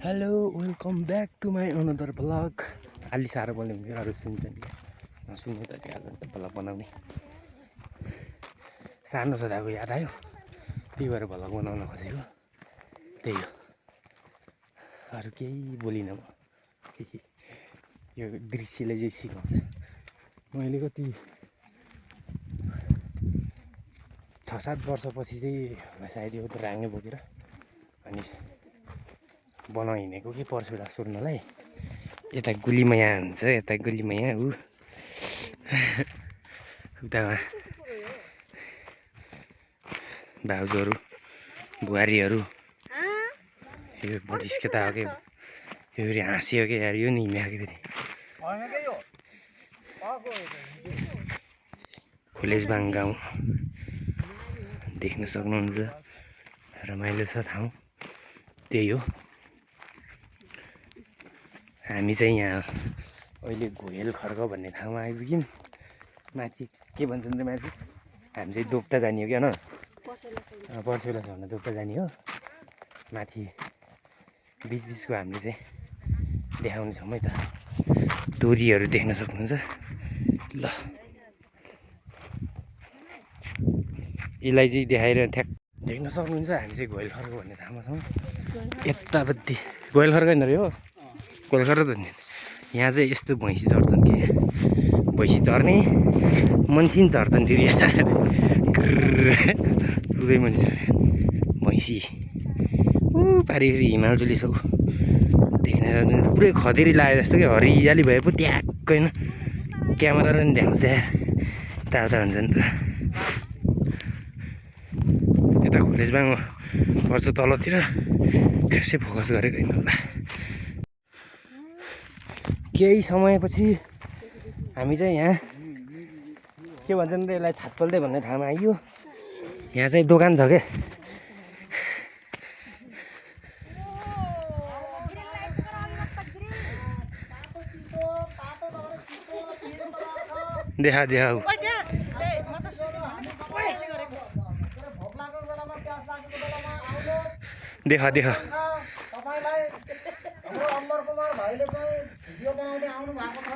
Hello welcome back to my another blog. अलि साह्रो बोल्यो भने अरू सुन्छ नि, नसुन्ने त क्या गर्नु ब्लग बनाउने। सानो छँदाको याद आयो, त्यही भएर ब्लग बनाउन खोजेको। त्यही हो, अरू केही बोलिनँ म। यो दृश्यले चाहिँ सिकाउँछ। मैले कति 6-7 वर्षपछि चाहिँ सायद यो राङ्गे बोकेर अनि बनाउ हिँडेको कि पर्सुला सुर्नलाई। यता गुलीमा यहाँ हुन्छ, यता गुलीमा यहाँ उतामा भाउजूहरू बुहारीहरू। यो जिस्के त आयो, यो फेरि हाँसियो कि यार, यो नि हिँडेको फेरि खोलेजबाङ गाउँ देख्न सक्नुहुन्छ। रमाइलो छ ठाउँ, त्यही हो। हामी चाहिँ यहाँ अहिले घोयल खर्क भन्ने ठाउँमा आइपुग्यौँ। माथि के भन्छन् त माथि, हामी चाहिँ दोप्ता जाने हो क्या, पर्सेला झर्न दोप्ता जाने हो। माथि बिचबिचको हामीले चाहिँ देखाउने छौँ है त, तोरीहरू देख्न सक्नुहुन्छ। ल यसलाई चाहिँ देखाएर ठ्याक देख्न सक्नुहुन्छ। हामी चाहिँ घोयल खर्क भन्ने ठाउँमा छौँ। यतापट्टि घोयल खर्क होइन रे हो, घोयल खर्क त नि। यहाँ चाहिँ यस्तो भैँसी चढ्छन् कि, भैँसी चढ्ने मान्छे झर्छन् फेरि पुरै मान्छे झरे भैँसी ऊ पारि फेरि हिमालजुली छौ देख्न पुरै खदेरी लाग्यो जस्तो कि, हरियाली भए पो ट्याक्क होइन। क्यामेराले पनि देखाउँछ यार, यताउता हुन्छ नि त। यता खोलेजबाङ पर्छ तलतिर, खासै फोकस गरेको होइन होला। केही समयपछि हामी चाहिँ यहाँ के भन्छन् त यसलाई, छातपल्टे भन्ने ठाउँमा आइयो। यहाँ चाहिँ दोकान छ क्या। देखा अमर भाइले चाहिँ भिडियो बनाउँदै आउनु भएको छ।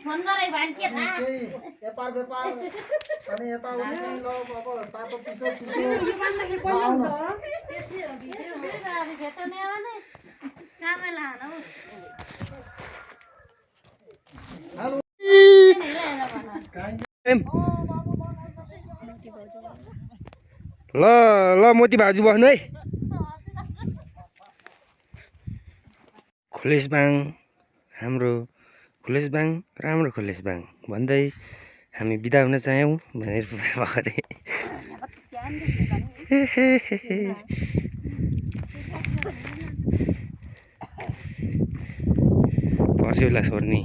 फोन गरे भने के थाहा, व्यापार अनि यता उता चाहिँ ल अब तातो चिसो आउनुहोस्। ल ल मोती भाउजू बस्नु है। खोलेजबाङ हाम्रो खोलेजबाङ राम्रो खोलेजबाङ भन्दै हामी बिदा हुन चाह्यौँ भनेर भर्खरै पर्सेउला सोर्ने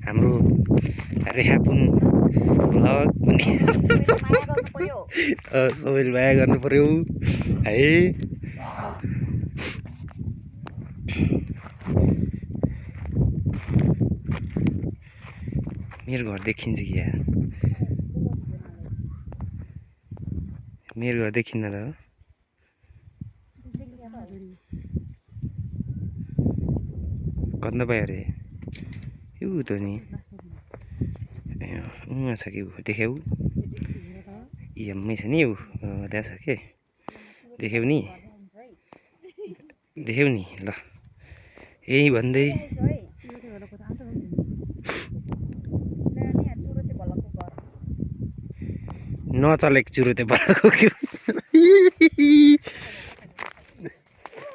हाम्रो रेखापुन भ्लग पनि सबैले माया गर्नु पर्यो है। मेरो घर देखिन्छ कि यार, मेरो घर देखिन्न र कन्द पायो अरे यो त नि छ कि देख्यौ, यम्मै छ नि, यो त्यहाँ छ के देख्यौ नि ल यही भन्दै नचलेको चुरोते बनाएको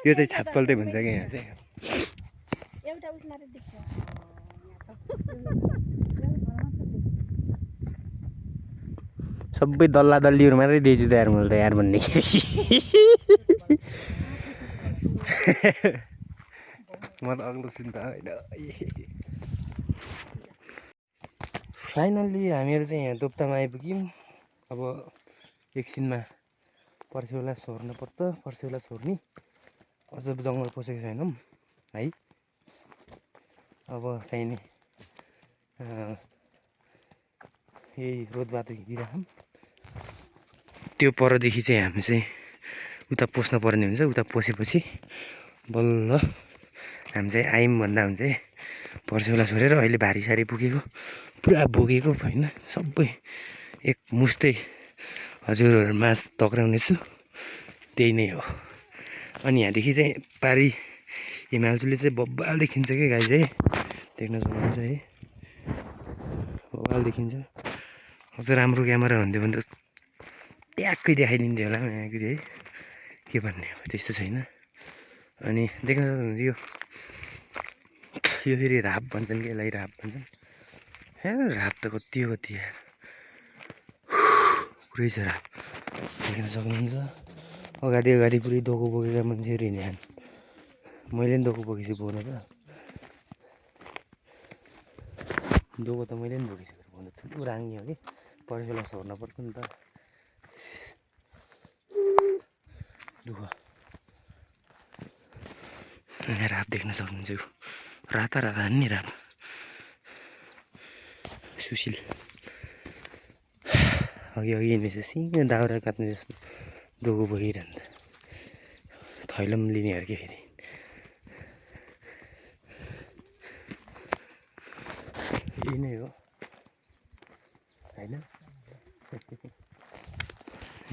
यो चाहिँ छातपल्टे भन्छ क्या। यहाँ चाहिँ सबै दल्ला दल्लीहरू मात्रै दिएछु त यार, मैले त यार भन्ने म त अग्लो सुन्दा होइन। फाइनल्ली हामीहरू चाहिँ यहाँ दोप्तामा आइपुग्यौँ। अब एकछिनमा पर्सेउला सोर्नु पर्छ, पर्सेउला सोर्ने अझ जङ्गल पसेको छैनौँ है। अब चाहिने यही रोड बाटो हिँडिरहौँ। त्यो परदेखि चाहिँ हामी चाहिँ उता पस्न पर्ने हुन्छ। उता पसेपछि बल्ल हामी चाहिँ आयौँ भन्दा हुन्छ है। पर्सेउला छोडेर अहिले भारी पुगेको पुरा बोकेको होइन, सबै एक मुष्टै हजुरहरू मास टक्राउनेछु, त्यही नै हो। अनि यहाँदेखि चाहिँ पारी हिमालचुली चाहिँ बब्बाल देखिन्छ कि गाई चाहिँ देख्न सक्नुहुन्छ है, बब्बाल देखिन्छ। अझ राम्रो क्यामेरा हुन्थ्यो भने त ट्याक्कै देखाइदिन्थ्यो होला यहाँको है, के भन्ने अब त्यस्तो छैन। अनि देख्न सक्नुहुन्छ यो फेरि राप भन्छन् कि यसलाई, राप भन्छन्। हे राप त कति हो कति पुरै छ राप, देख्न सक्नुहुन्छ। अगाडि पुरै डोको बोकेका मान्छेहरू हिँड्छन्। मैले पनि डोको बोकेछु बोक्न त, डोको त मैले पनि बोकेछु बोक्न, ठुलो राङ्गी हो कि पर्खेला छोड्न पर्छ नि त दुःख। यहाँ राप देख्न सक्नुहुन्छ, यो राता राता नि राप सुशील। अघि हिँड्नेछ सिनो दाउरा काट्ने जस्तो डोको बोकिरहन्छ, थैलम लिनेहरू के फेरि यही नै हो होइन।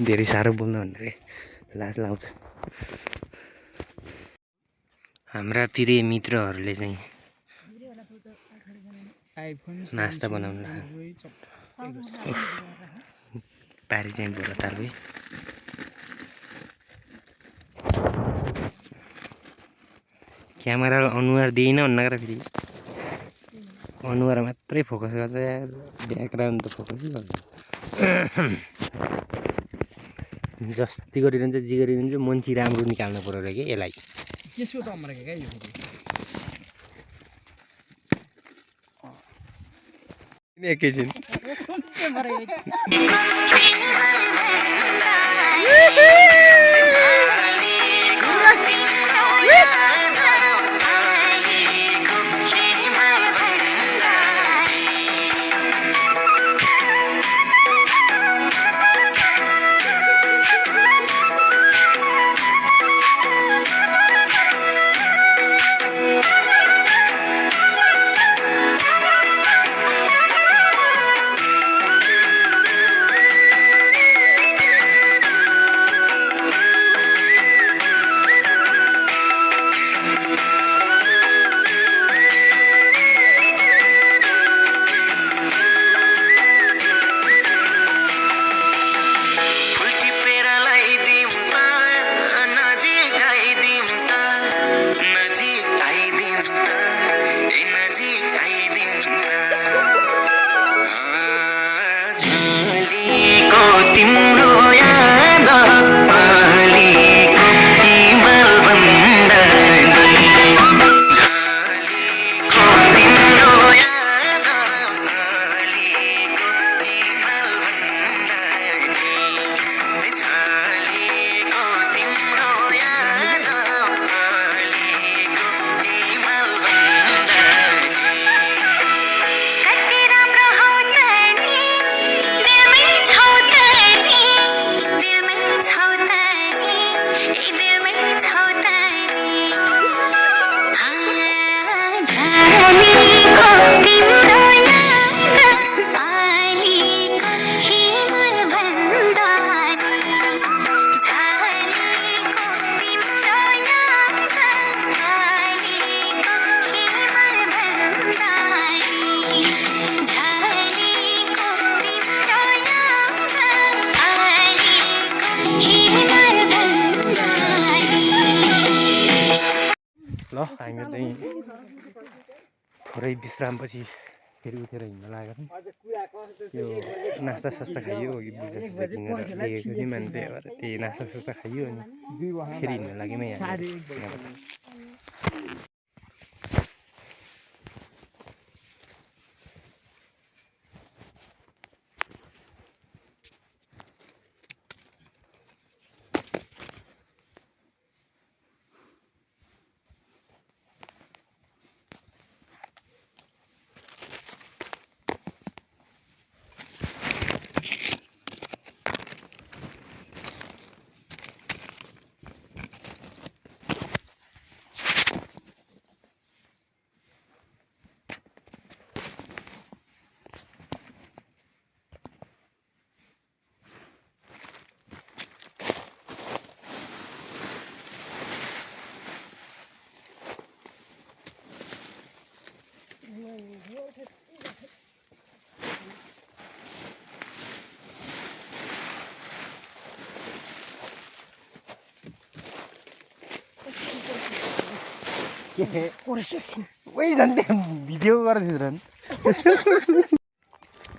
धेरै साह्रो बोल्न भनेर लाज लाउँछ। हाम्रा प्रिय मित्रहरूले चाहिँ नास्ता बनाउनु पारी चाहिँ बोरा तालु क्यामेरा अनुहार दिइन भन्नका फेरि अनुहार मात्रै फोकस गर्छ यार, ब्याकग्राउन्ड त फोकसै गर्दैन। जस्ती गरिरहन्छ जे गरिरहन्छ मान्छे राम्रो निकाल्नु पर्यो र कि यसलाई केसको त अमरा क्या यो एकैछिन ल हामी चाहिँ थोरै विश्रामपछि फेरि उठेर हिँड्न लागेको छौँ। यो नास्ता सास्ता खाइयो, अघि बुझेर किनेर लिएको थियौँ अनि त्यही भएर त्यही नास्ता सास्ता खाइयो अनि फेरि हिँड्न लाग्यौँ यहाँ। ओइ झन् भिडियो गर्छु झन्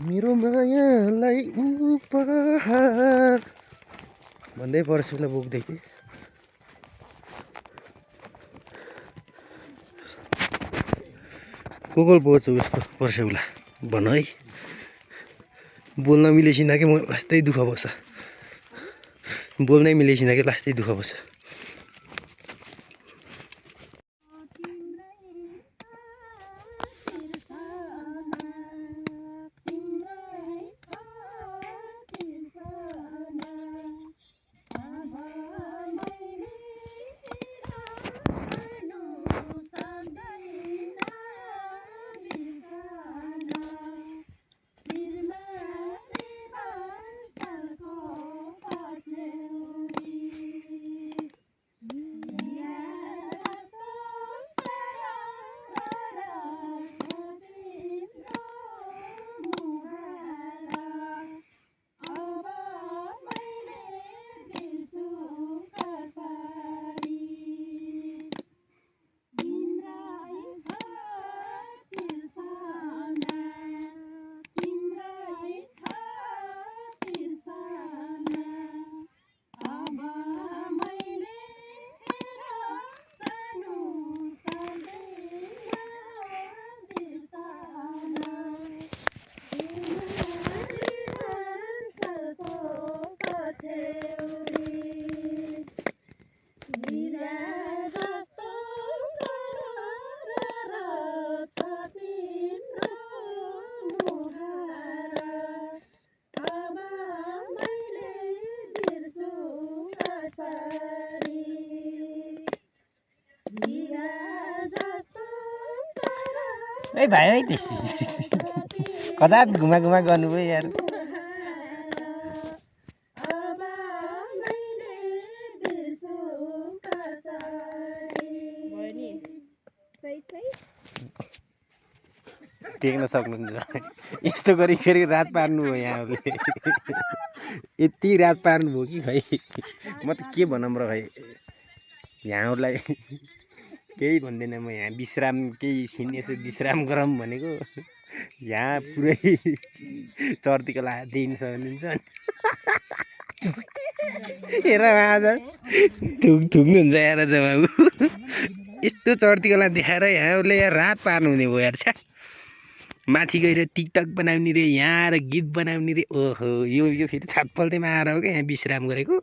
मेरो मायालाई उपहार भन्दै पर्सेला बोक्दै थिएँ कोकल बोल्छ उस्तो पर्सेउला भन है बोल्न मिलेसिन कि म लास्टै दुःख पर्छ बोल्नै मिलेसिन कि लास्टै दुःख पर्छ ए भाइ है त्यसै कजात घुमा घुमा गर्नुभयो यार टेक्न सक्नुहुन्छ यस्तो गरी फेरि रात पार्नु हो यहाँहरूले यति रात पार्नुभयो कि खै म त के भनौँ र खै यहाँहरूलाई केही भन्दैन म यहाँ विश्राम केही छिन यसो विश्राम गरौँ भनेको यहाँ पुरै चर्तीको ला दिन्छ भनिदिन्छ हेर आज थुक्नुहुन्छ यार जब यस्तो चर्तीको ला देखाएर यहाँहरूले यहाँ रात पार्नु हुने भयो यार छ्या माथि गएर टिकटक बनाउने रे यहाँ आएर गीत बनाउने रे ओहो यो फेरि छापल्टेमा आएर हो क्या यहाँ विश्राम गरेको